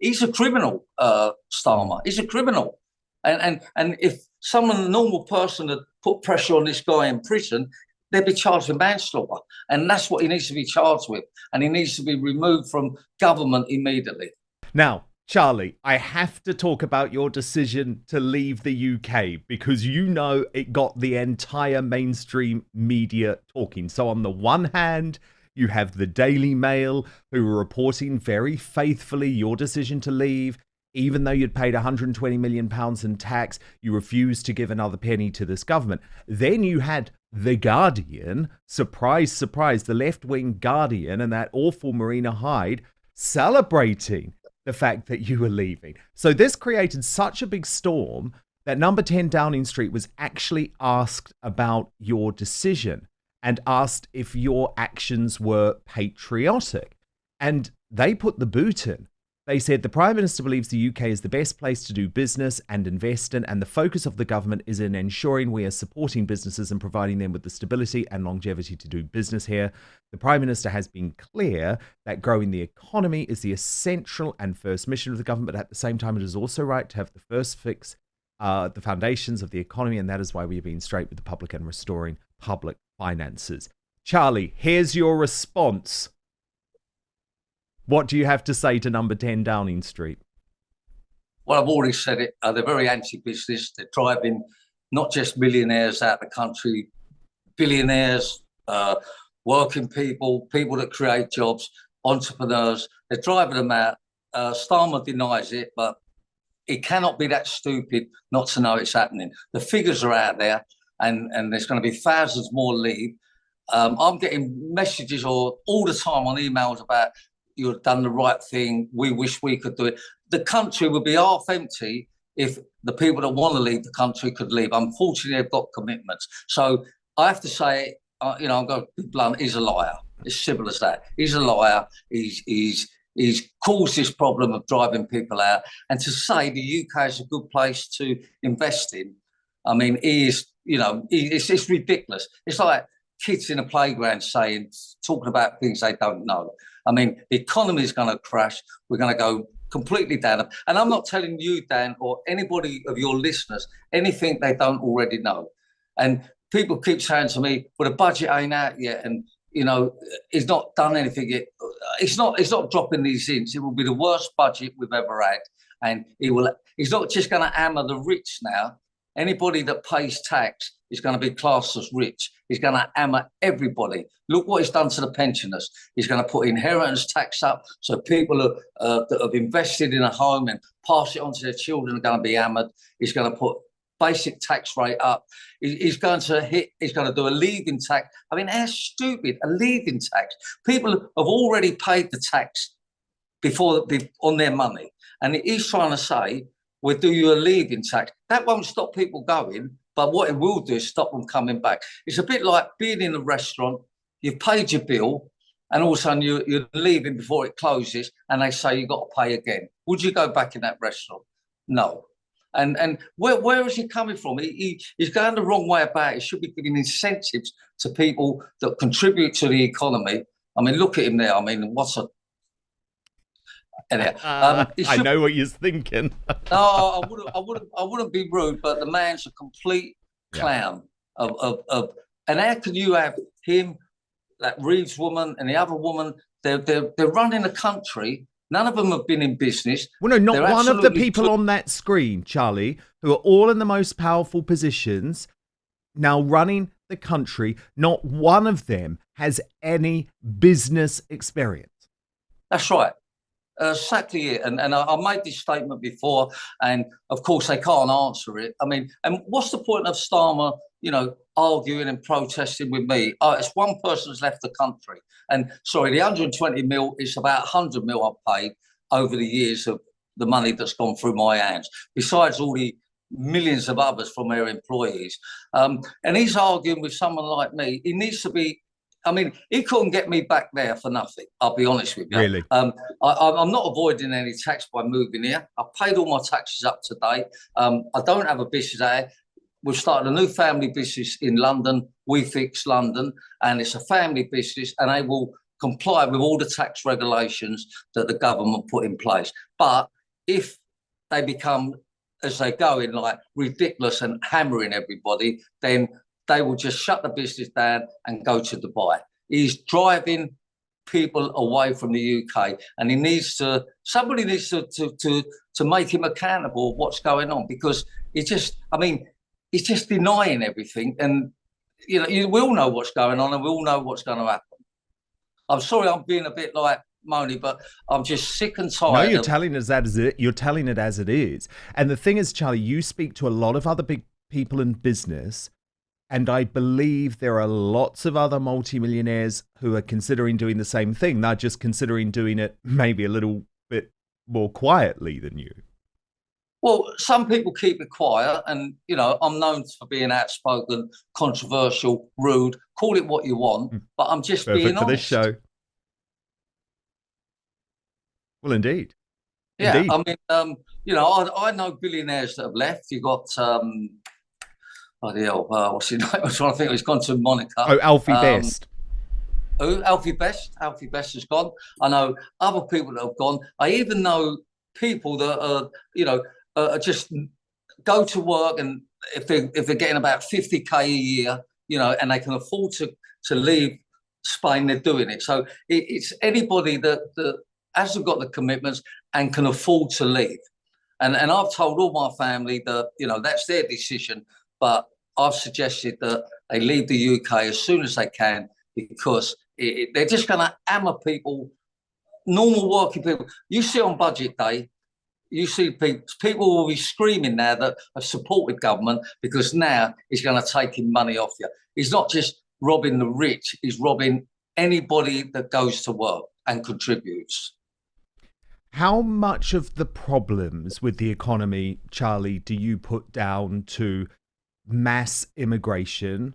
he's a criminal, Starmer. He's a criminal. And if someone, a normal person, had put pressure on this guy in prison, they'd be charged with manslaughter. And that's what he needs to be charged with. And he needs to be removed from government immediately. Now, Charlie, I have to talk about your decision to leave the UK because you know it got the entire mainstream media talking. So on the one hand, you have the Daily Mail, who were reporting very faithfully your decision to leave. Even though you'd paid £120 million in tax, you refused to give another penny to this government. Then you had The Guardian, surprise, surprise, the left-wing Guardian and that awful Marina Hyde celebrating the fact that you were leaving. So this created such a big storm that Number 10 Downing Street was actually asked about your decision and asked if your actions were patriotic. And they put the boot in. They said the Prime Minister believes the UK is the best place to do business and invest in, and the focus of the government is in ensuring we are supporting businesses and providing them with the stability and longevity to do business here. The Prime Minister has been clear that growing the economy is the essential and first mission of the government, but at the same time, it is also right to have the first fix the foundations of the economy, and that is why we are being straight with the public and restoring public finances. Charlie, here's your response. What do you have to say to Number 10 Downing Street? Well, I've already said it. They're very anti-business. They're driving not just millionaires out of the country, billionaires, working people, people that create jobs, entrepreneurs. They're driving them out. Starmer denies it, but he cannot be that stupid not to know it's happening. The figures are out there, and there's going to be thousands more leave. I'm getting messages all the time on emails about, you've done the right thing, we wish we could do it. The country would be half empty if the people that want to leave the country could leave. Unfortunately, they've got commitments. So I have to say, I'm going to be blunt, he's a liar. It's simple as that. He's a liar. He's caused this problem of driving people out. And to say the UK is a good place to invest in, I mean, it's ridiculous. It's like kids in a playground talking about things they don't know. I mean, the economy is going to crash. We're going to go completely down. And I'm not telling you, Dan, or anybody of your listeners, anything they don't already know. And people keep saying to me, well, the budget ain't out yet. And, he's not done anything yet. It's not dropping these hints. It will be the worst budget we've ever had. And he's not just going to hammer the rich now. Anybody that pays tax is going to be classed as rich. He's going to hammer everybody. Look what he's done to the pensioners. He's going to put inheritance tax up, so people that have invested in a home and pass it on to their children are going to be hammered. He's going to put basic tax rate up. He's going to do a leaving tax. I mean, how stupid, a leaving tax. People have already paid the tax before on their money. And he's trying to say, we'll do you a leaving tax. That won't stop people going, but what it will do is stop them coming back. It's a bit like being in a restaurant, you've paid your bill, and all of a sudden you're leaving before it closes, and they say you've got to pay again. Would you go back in that restaurant? No. And where is he coming from? He's going the wrong way about it. He should be giving incentives to people that contribute to the economy. I mean, look at him there. I mean, what's a... I know what you're thinking. No, I wouldn't be rude, but the man's a complete clown. And how can you have him, that Reeves woman, and the other woman? They're running the country. None of them have been in business. Well, no, not one of the people on that screen, Charlie, who are all in the most powerful positions, now running the country. Not one of them has any business experience. That's right. Exactly it. And I made this statement before, and of course they can't answer it. I mean, and what's the point of Starmer, arguing and protesting with me? It's one person who's left the country. And sorry, the 120 mil is about 100 mil I've paid over the years of the money that's gone through my hands, besides all the millions of others from their employees. And he's arguing with someone like me. He needs to be... I mean, he couldn't get me back there for nothing. I'll be honest with you. Really? I'm not avoiding any tax by moving here. I've paid all my taxes up to date. I don't have a business there. We've started a new family business in London, We Fix London, and it's a family business, and they will comply with all the tax regulations that the government put in place. But if they become, as they go in, like ridiculous and hammering everybody, then they will just shut the business down and go to Dubai. He's driving people away from the UK, and somebody needs to make him accountable of what's going on, because he's just denying everything. And we all know what's going on, and we all know what's going to happen. I'm sorry, I'm being a bit like moany, but I'm just sick and tired. No, you're telling it as it is. And the thing is, Charlie, you speak to a lot of other big people in business, and I believe there are lots of other multimillionaires who are considering doing the same thing. They're just considering doing it maybe a little bit more quietly than you. Well, some people keep it quiet, and I'm known for being outspoken, controversial, rude. Call it what you want, but I'm just being honest. For this show. Well, indeed. Yeah, indeed. I mean, I know billionaires that have left. You got what's his name? I'm trying to think. He's gone to Monaco. Oh, Alfie Best. Alfie Best. Alfie Best has gone. I know other people that have gone. I even know people that just go to work, and if they're getting about 50k a year, and they can afford to leave Spain, they're doing it. So it's anybody that hasn't got the commitments and can afford to leave. And I've told all my family that that's their decision, but I've suggested that they leave the UK as soon as they can, because they're just going to hammer people, normal working people. You see on budget day, you see people will be screaming now that have supported government, because now he's going to take him money off you. He's not just robbing the rich, he's robbing anybody that goes to work and contributes. How much of the problems with the economy, Charlie, do you put down to mass immigration,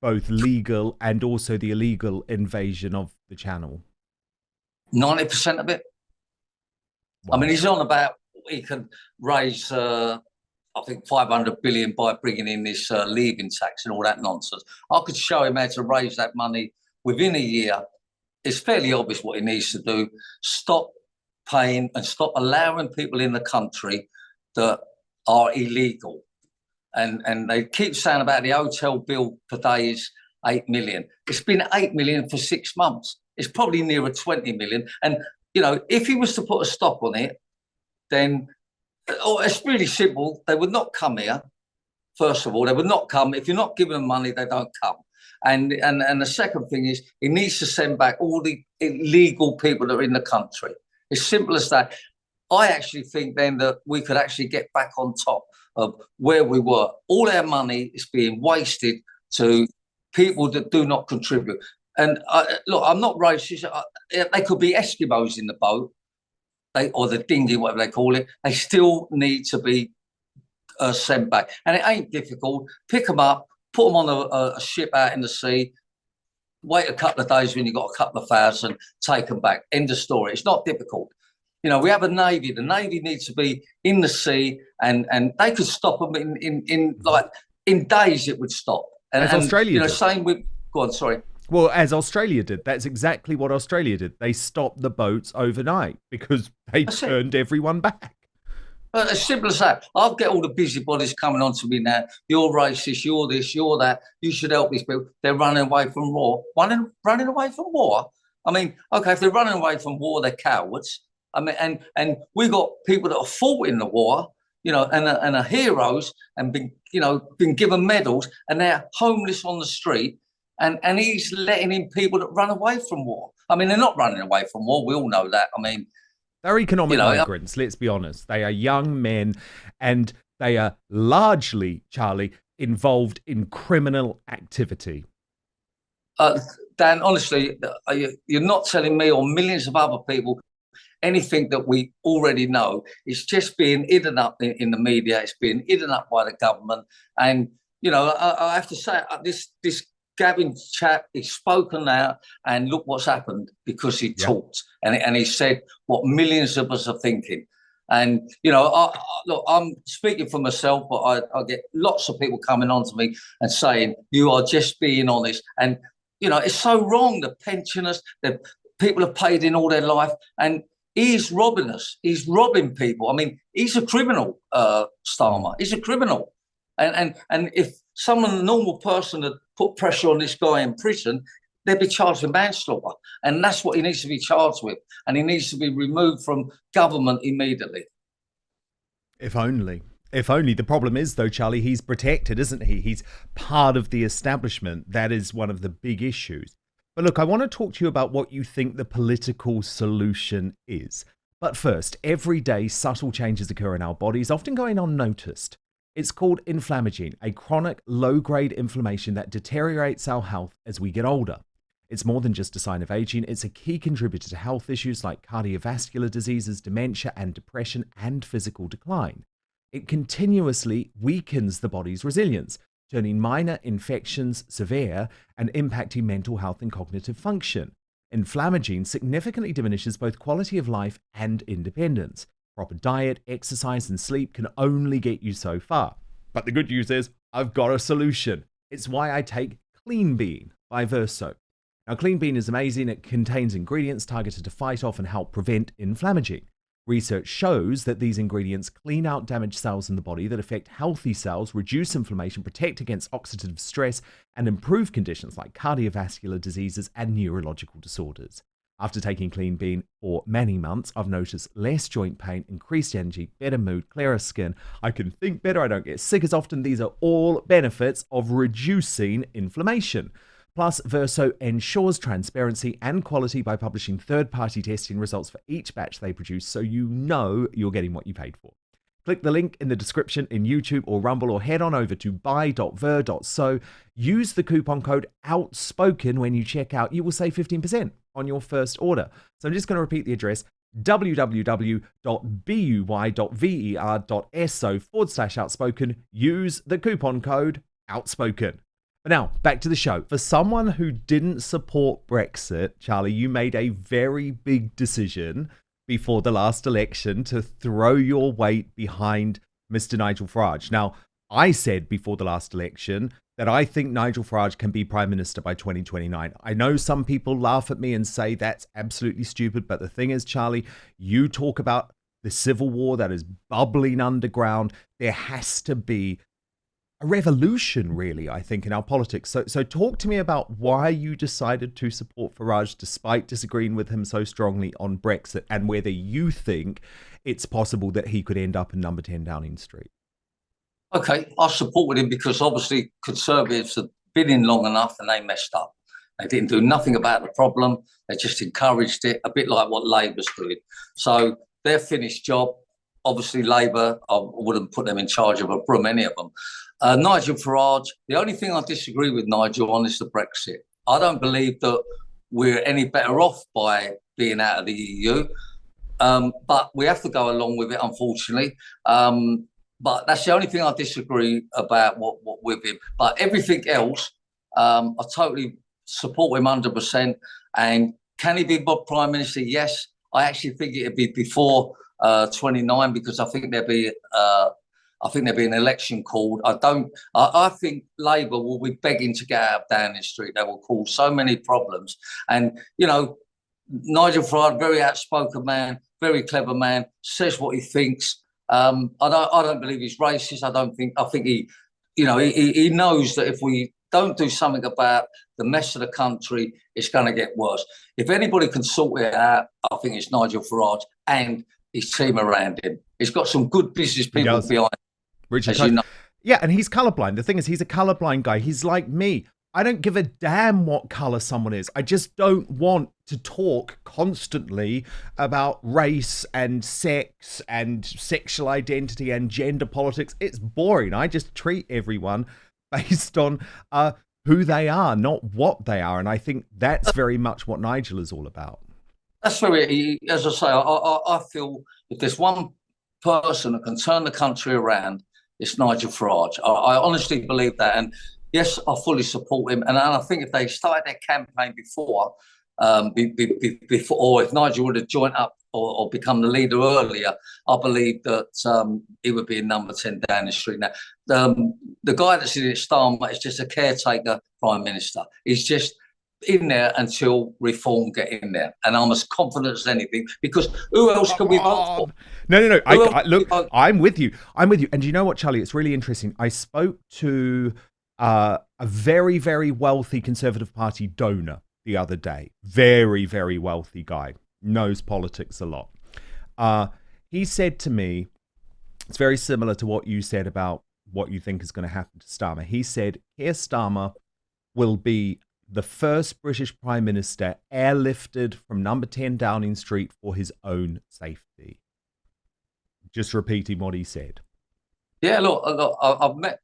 both legal and also the illegal invasion of the channel? 90% of it. Wow. I mean, he's on about he can raise, I think, 500 billion by bringing in this leaving tax and all that nonsense. I could show him how to raise that money within a year. It's fairly obvious what he needs to do. Stop paying and stop allowing people in the country that are illegal. And they keep saying about the hotel bill per day is 8 million. It's been 8 million for 6 months. It's probably nearer 20 million. And, if he was to put a stop on it, then it's really simple. They would not come here. First of all, they would not come. If you're not giving them money, they don't come. And the second thing is, he needs to send back all the illegal people that are in the country. It's simple as that. I actually think then that we could actually get back on top of where we were. All our money is being wasted to people that do not contribute. And look, I'm not racist. They could be Eskimos in the boat, or the dinghy, whatever they call it. They still need to be sent back. And it ain't difficult. Pick them up, put them on a ship out in the sea, wait a couple of days when you've got a couple of thousand, take them back. End of story. It's not difficult. We have a Navy. The Navy needs to be in the sea, and they could stop them in days. It would stop. And Australia did. Same with. Go on, sorry. Well, as Australia did. That's exactly what Australia did. They stopped the boats overnight because they turned everyone back. As simple as that. I'll get all the busybodies coming on to me now. You're racist, you're this, you're that. You should help these people. They're running away from war. Running away from war? I mean, okay, if they're running away from war, they're cowards. I mean, and we got people that have fought in the war, and are heroes and been given medals, and they're homeless on the street. And he's letting in people that run away from war. I mean, they're not running away from war. We all know that. I mean, they're economic migrants, let's be honest. They are young men, and they are largely, Charlie, involved in criminal activity. Dan, honestly, you're not telling me or millions of other people anything that we already know. It's just being hidden up in the media. It's being hidden up by the government. And, I have to say, this Gavin chap, he's spoken out, and look what's happened, because he talked and he said what millions of us are thinking. And, look, I'm speaking for myself, but I get lots of people coming on to me and saying, you are just being honest. And, it's so wrong. The pensioners, people have paid in all their life, and he's robbing us. He's robbing people. I mean, he's a criminal, Starmer. He's a criminal. And if someone, a normal person, had put pressure on this guy in prison, they'd be charged with manslaughter. And that's what he needs to be charged with. And he needs to be removed from government immediately. If only. If only. The problem is, though, Charlie, he's protected, isn't he? He's part of the establishment. That is one of the big issues. But look, I want to talk to you about what you think the political solution is. But first, every day subtle changes occur in our bodies, often going unnoticed. It's called inflammagene, a chronic low-grade inflammation that deteriorates our health as we get older. It's more than just a sign of aging. It's a key contributor to health issues like cardiovascular diseases, dementia and depression, and physical decline. It continuously weakens the body's resilience, turning minor infections severe and impacting mental health and cognitive function. Inflammagene significantly diminishes both quality of life and independence. Proper diet, exercise, and sleep can only get you so far. But the good news is, I've got a solution. It's why I take Clean Bean by Verso. Now, Clean Bean is amazing. It contains ingredients targeted to fight off and help prevent inflammagene. Research shows that these ingredients clean out damaged cells in the body that affect healthy cells, reduce inflammation, protect against oxidative stress, and improve conditions like cardiovascular diseases and neurological disorders. After taking Clean Bean for many months, I've noticed less joint pain, increased energy, better mood, clearer skin. I can think better. I don't get sick as often. These are all benefits of reducing inflammation. Plus, Verso ensures transparency and quality by publishing third-party testing results for each batch they produce, so you know you're getting what you paid for. Click the link in the description in YouTube or Rumble, or head on over to buy.ver.so. Use the coupon code OUTSPOKEN when you check out. You will save 15% on your first order. So I'm just going to repeat the address: www.buy.ver.so/outspoken. Use the coupon code OUTSPOKEN. But now, back to the show. For someone who didn't support Brexit, Charlie, you made a very big decision before the last election to throw your weight behind Mr. Nigel Farage. Now, I said before the last election that I think Nigel Farage can be Prime Minister by 2029. I know some people laugh at me and say that's absolutely stupid, but the thing is, Charlie, you talk about the civil war that is bubbling underground. There has to be a revolution, really, I think, in our politics. So talk to me about why you decided to support Farage despite disagreeing with him so strongly on Brexit, and whether you think it's possible that he could end up in number 10 Downing Street. Okay, I supported him because obviously Conservatives have been in long enough and they messed up. They didn't do nothing about the problem. They just encouraged it, a bit like what Labour's doing. So their finished job. Obviously, Labour, I wouldn't put them in charge of a broom, any of them. Nigel Farage, the only thing I disagree with Nigel on is the Brexit. I don't believe that we're any better off by being out of the EU, but we have to go along with it, unfortunately. But that's the only thing I disagree about what with him. But everything else, I totally support him 100%. And can he be Prime Minister? Yes. I actually think it'd be before 29, because I think there'd be an election called. I think Labour will be begging to get out of Downing Street. They will cause so many problems. And you know, Nigel Farage, very outspoken man, very clever man, says what he thinks. I don't believe he's racist. I think he knows that if we don't do something about the mess of the country, it's going to get worse. If anybody can sort it out, I think it's Nigel Farage and his team around him. He's got some good business people behind him. Richard, yeah, and he's colorblind. The thing is, he's a colorblind guy. He's like me. I don't give a damn what color someone is. I just don't want to talk constantly about race and sex and sexual identity and gender politics. It's boring. I just treat everyone based on who they are, not what they are. And I think that's very much what Nigel is all about. That's very, as I say, I feel if there's one person that can turn the country around, it's Nigel Farage. I honestly believe that. And yes, I fully support him. And I think if they started their campaign before, or if Nigel would have joined up or become the leader earlier, I believe that he would be in number 10 Downing Street. Now, the guy that's in it, Starmer, is just a caretaker Prime Minister. He's just in there until reform get in there. And I'm as confident as anything, because who else can we vote for? No. Look, I'm with you. And you know what, Charlie? It's really interesting. I spoke to a very, very wealthy Conservative Party donor the other day. Very, very wealthy guy. Knows politics a lot. He said to me, it's very similar to what you said about what you think is going to happen to Starmer. He said, Keir Starmer will be the first British Prime Minister airlifted from number 10 Downing Street for his own safety. Just repeating what he said. Yeah, look, I've met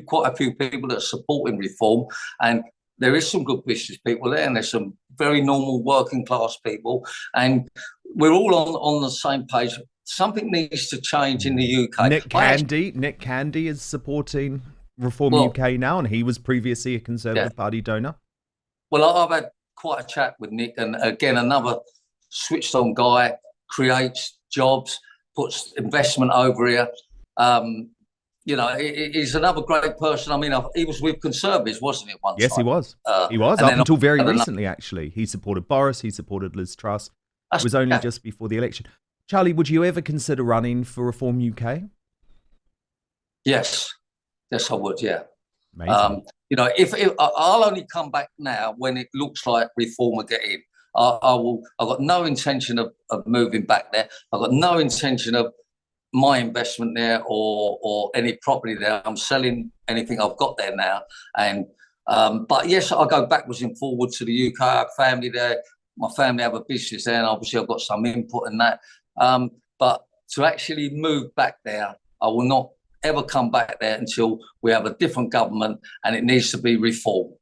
quite a few people that are supporting reform, and there is some good business people there, and there's some very normal working class people, and we're all on the same page. Something needs to change in the UK. Nick Candy is supporting Reform UK now, and he was previously a Conservative Party donor. Well, I've had quite a chat with Nick, and again, another switched on guy, creates jobs, puts investment over here. He's another great person. I mean, he was with Conservatives, wasn't he? Yes, he was. He was up until very recently, actually. He supported Boris. He supported Liz Truss. It was only just before the election. Charlie, would you ever consider running for Reform UK? Yes, I would. Yeah. Amazing. If I'll only come back now when it looks like reform will get in. I've got no intention of moving back there. I've got no intention of my investment there or any property there. I'm selling anything I've got there now. And but yes, I go backwards and forwards to the UK. I have family there. My family have a business there, and obviously I've got some input in that. But to actually move back there, I will not ever come back there until we have a different government, and it needs to be reformed.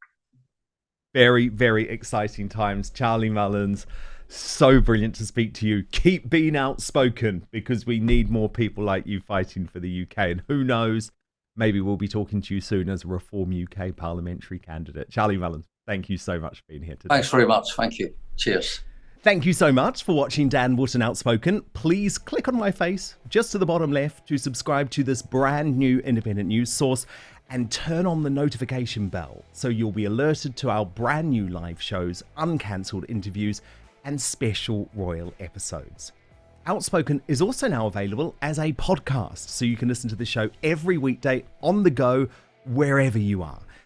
Very, very exciting times. Charlie Mullins, so brilliant to speak to you. Keep being outspoken, because we need more people like you fighting for the UK. And who knows, maybe we'll be talking to you soon as a Reform UK parliamentary candidate. Charlie Mullins, thank you so much for being here today. Thanks very much. Thank you. Cheers. Thank you so much for watching Dan Wootton Outspoken. Please click on my face just to the bottom left to subscribe to this brand new independent news source, and turn on the notification bell so you'll be alerted to our brand new live shows, uncancelled interviews, and special royal episodes. Outspoken is also now available as a podcast, so you can listen to the show every weekday on the go, wherever you are.